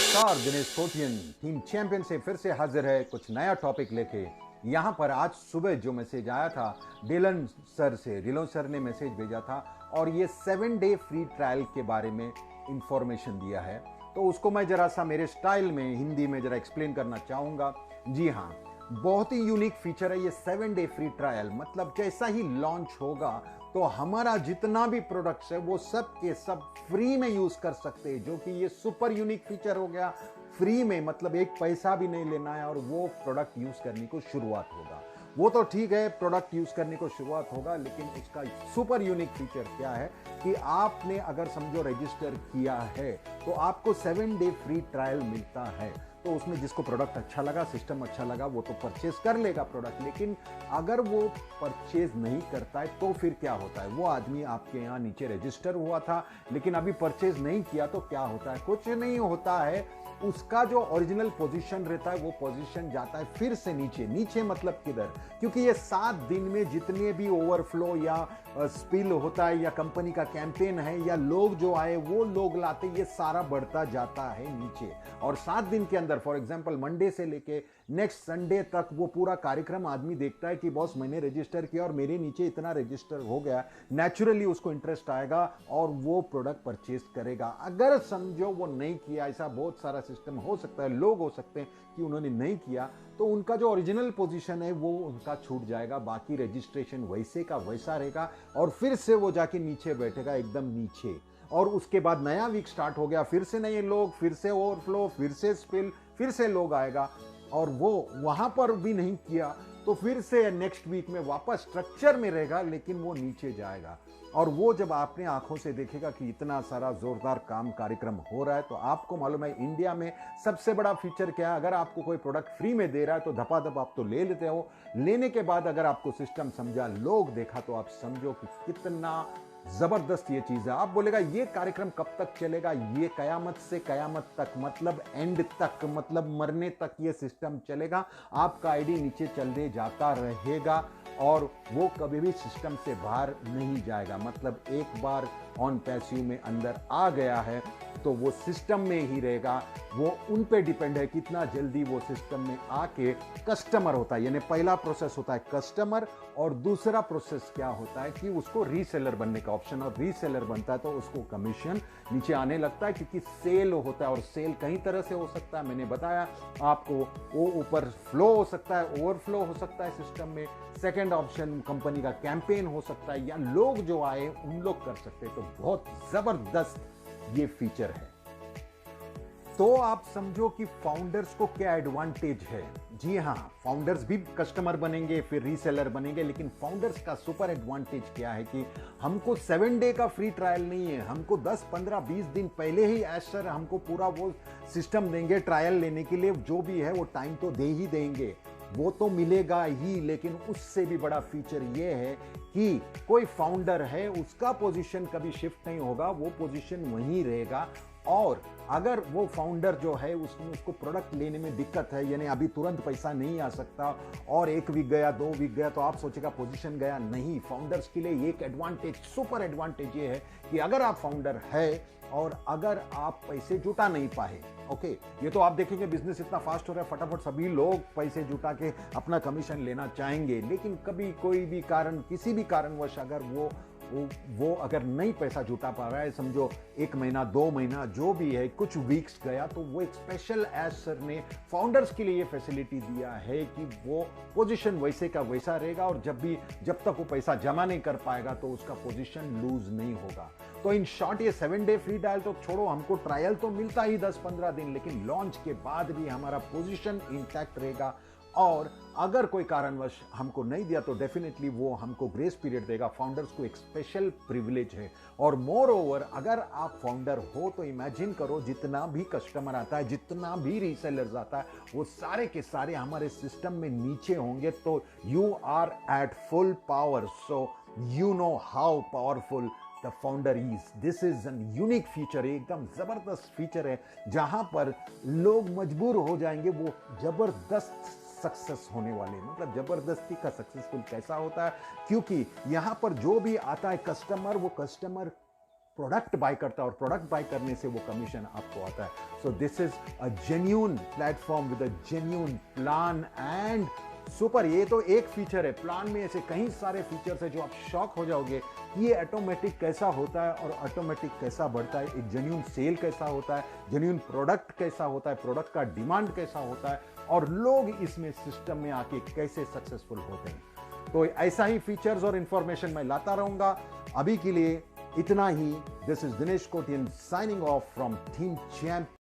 नमस्कार, Dinesh Kotian team champion से फिर से हाजिर है कुछ नया टॉपिक लेके। यहाँ पर आज सुबह जो मैसेज आया था डिलन सर ने मैसेज भेजा था और ये 7 डे फ्री ट्रायल के बारे में इंफॉर्मेशन दिया है, तो उसको मैं जरा सा मेरे स्टाइल में हिंदी में जरा एक्सप्लेन करना चाहूँगा। जी हाँ, बहुत ही यूनिक फीचर है ये 7 डे फ्री ट्रायल। मतलब जैसा ही लॉन्च होगा तो हमारा जितना भी प्रोडक्ट्स है वो सब के सब फ्री में यूज कर सकते हैं, जो कि ये सुपर यूनिक फीचर हो गया। फ्री में मतलब एक पैसा भी नहीं लेना है और वो प्रोडक्ट यूज करने को शुरुआत होगा। वो तो ठीक है, प्रोडक्ट यूज करने को शुरुआत होगा, लेकिन उसका सुपर यूनिक फीचर क्या है कि आपने अगर समझो रजिस्टर किया है तो आपको 7 डे फ्री ट्रायल मिलता है। तो उसमें जिसको प्रोडक्ट अच्छा लगा, सिस्टम अच्छा लगा, वो तो परचेज कर लेगा प्रोडक्ट। लेकिन अगर वो परचेज नहीं करता है तो फिर क्या होता है? वो आदमी आपके यहाँ नीचे रजिस्टर हुआ था लेकिन अभी परचेज नहीं किया तो क्या होता है? कुछ नहीं होता है। उसका जो ओरिजिनल पोजीशन रहता है वो पोजीशन जाता है फिर से नीचे। नीचे मतलब किधर? क्योंकि ये 7 दिन में जितने भी ओवरफ्लो या स्पिल होता है या कंपनी का कैंपेन है या लोग जो आए वो लोग लाते, ये सारा बढ़ता जाता है नीचे। और 7 दिन के अंदर फॉर एग्जांपल मंडे से लेके नेक्स्ट संडे तक वो पूरा कार्यक्रम आदमी देखता है कि बॉस मैंने रजिस्टर किया और मेरे नीचे इतना रजिस्टर हो गया। नेचुरली उसको इंटरेस्ट आएगा और वो प्रोडक्ट परचेज करेगा। अगर समझो वो नहीं किया, ऐसा बहुत सारा सिस्टम हो सकता है, लोग हो सकते हैं कि उन्होंने नहीं किया, तो उनका जो ओरिजिनल पोजीशन है वो उनका छूट जाएगा। बाकी रजिस्ट्रेशन वैसे का वैसा रहेगा और फिर से वो जाके नीचे बैठेगा, एकदम नीचे। और उसके बाद नया वीक स्टार्ट हो गया, फिर से नए लोग, फिर से ओवरफ्लो, फिर से स्पिल, फिर से लोग आएगा और वो वहां पर भी नहीं किया तो फिर से नेक्स्ट वीक में वापस स्ट्रक्चर में रहेगा, लेकिन वो नीचे जाएगा। और वो जब आपने आंखों से देखेगा कि इतना सारा जोरदार काम कार्यक्रम हो रहा है, तो आपको मालूम है इंडिया में सबसे बड़ा फीचर क्या है? अगर आपको कोई प्रोडक्ट फ्री में दे रहा है तो धपाधप आप तो ले लेते हो। लेने के बाद अगर आपको सिस्टम समझा, लोग देखा, तो आप समझो कि कितना जबरदस्त ये चीज है। आप बोलेगा ये कार्यक्रम कब तक चलेगा? ये कयामत से कयामत तक, मतलब एंड तक, मतलब मरने तक ये सिस्टम चलेगा। आपका आईडी नीचे चलते जाता रहेगा और वो कभी भी सिस्टम से बाहर नहीं जाएगा। मतलब एक बार ऑन पैसिव में अंदर आ गया है तो वो सिस्टम में ही रहेगा। वो उन पे डिपेंड है कितना जल्दी वो सिस्टम में आके कस्टमर होता है। यानी पहला प्रोसेस होता है कस्टमर और दूसरा प्रोसेस क्या होता है कि उसको रीसेलर बनने का ऑप्शन, और रीसेलर बनता है तो उसको कमीशन नीचे आने लगता है, क्योंकि सेल होता है और सेल कई तरह से हो सकता है। मैंने बताया आपको, वो ऊपर फ्लो हो सकता है, ओवरफ्लो हो सकता है सिस्टम में। सेकेंड ऑप्शन कंपनी का कैंपेन हो सकता है या लोग जो आए उन लोग कर सकते हैं। तो बहुत जबरदस्त ये फीचर है। तो आप समझो कि फाउंडर्स को क्या एडवांटेज है। जी हाँ, फाउंडर्स भी कस्टमर बनेंगे, फिर रीसेलर बनेंगे, लेकिन फाउंडर्स का सुपर एडवांटेज क्या है कि हमको 7 डे का फ्री ट्रायल नहीं है। हमको 10, 15, 20 दिन पहले ही एसर हमको पूरा वो सिस्टम देंगे ट्रायल लेने के लिए। जो भी है वो टाइम तो दे ही देंगे, वो तो मिलेगा ही। लेकिन उससे भी बड़ा फीचर ये है कि कोई फाउंडर है, उसका पोजीशन कभी शिफ्ट नहीं होगा, वो पोजीशन वहीं रहेगा। और अगर वो फाउंडर जो है उसमें उसको प्रोडक्ट लेने में दिक्कत है, यानी अभी तुरंत पैसा नहीं आ सकता और 1 वीक गया, 2 वीक गया, तो आप सोचेगा पोजीशन गया। नहीं, फाउंडर्स के लिए एक एडवांटेज, सुपर एडवांटेज ये है कि अगर आप फाउंडर है और अगर आप पैसे जुटा नहीं पाए, ओके, ये तो आप देखेंगे बिजनेस इतना फास्ट हो रहा है, फटाफट सभी लोग पैसे जुटा के अपना कमीशन लेना चाहेंगे। लेकिन कभी कोई भी कारण, किसी भी कारणवश अगर वो अगर नहीं पैसा जुटा पा रहा है, समझो 1 महीना, 2 महीना, जो भी है, कुछ वीक्स गया, तो वो एक स्पेशल एसर ने फाउंडर्स के लिए ये फैसिलिटी दिया है कि वो पोजीशन वैसे का वैसा रहेगा और जब तक वो पैसा जमा नहीं कर पाएगा तो उसका पोजीशन लूज नहीं होगा। तो इन शॉर्ट ये 7 डे फ्री ट्रायल तो छोड़ो, हमको ट्रायल तो मिलता ही 10-15 दिन, लेकिन लॉन्च के बाद भी हमारा पोजीशन इंटैक्ट रहेगा। और अगर कोई कारणवश हमको नहीं दिया तो डेफिनेटली वो हमको ग्रेस पीरियड देगा। फाउंडर्स को एक स्पेशल प्रिविलेज है। और मोर ओवर, अगर आप फाउंडर हो तो इमेजिन करो जितना भी कस्टमर आता है, जितना भी रीसेलर्स आता है, वो सारे के सारे हमारे सिस्टम में नीचे होंगे। तो you are at full power. So you know how powerful the founder is. This is an unique feature, एकदम जबरदस्त फीचर है जहां पर लोग मजबूर हो जाएंगे। वो जबरदस्त सक्सेस होने वाले, मतलब जबरदस्ती का सक्सेसफुल कैसा होता है, क्योंकि यहां पर जो भी आता है कस्टमर, वो कस्टमर प्रोडक्ट बाय करता है और प्रोडक्ट बाय करने से वो कमीशन आपको आता है. So this is a genuine platform with a genuine plan and super. ये तो एक फीचर है, प्लान में ऐसे कई सारे फीचर्स है जो आप शॉक हो जाओगे कि ये ऑटोमेटिक कैसा होता है और ऑटोमेटिक कैसा बढ़ता है, एक जेन्यून सेल कैसा होता है, जेन्यून प्रोडक्ट कैसा होता है, प्रोडक्ट का डिमांड कैसा होता है और लोग इसमें सिस्टम में आके कैसे सक्सेसफुल होते हैं. तो ऐसा ही फीचर्स और इंफॉर्मेशन मैं लाता रहूंगा. अभी के लिए इतना ही. This is Dinesh Kotian signing off from Team champ.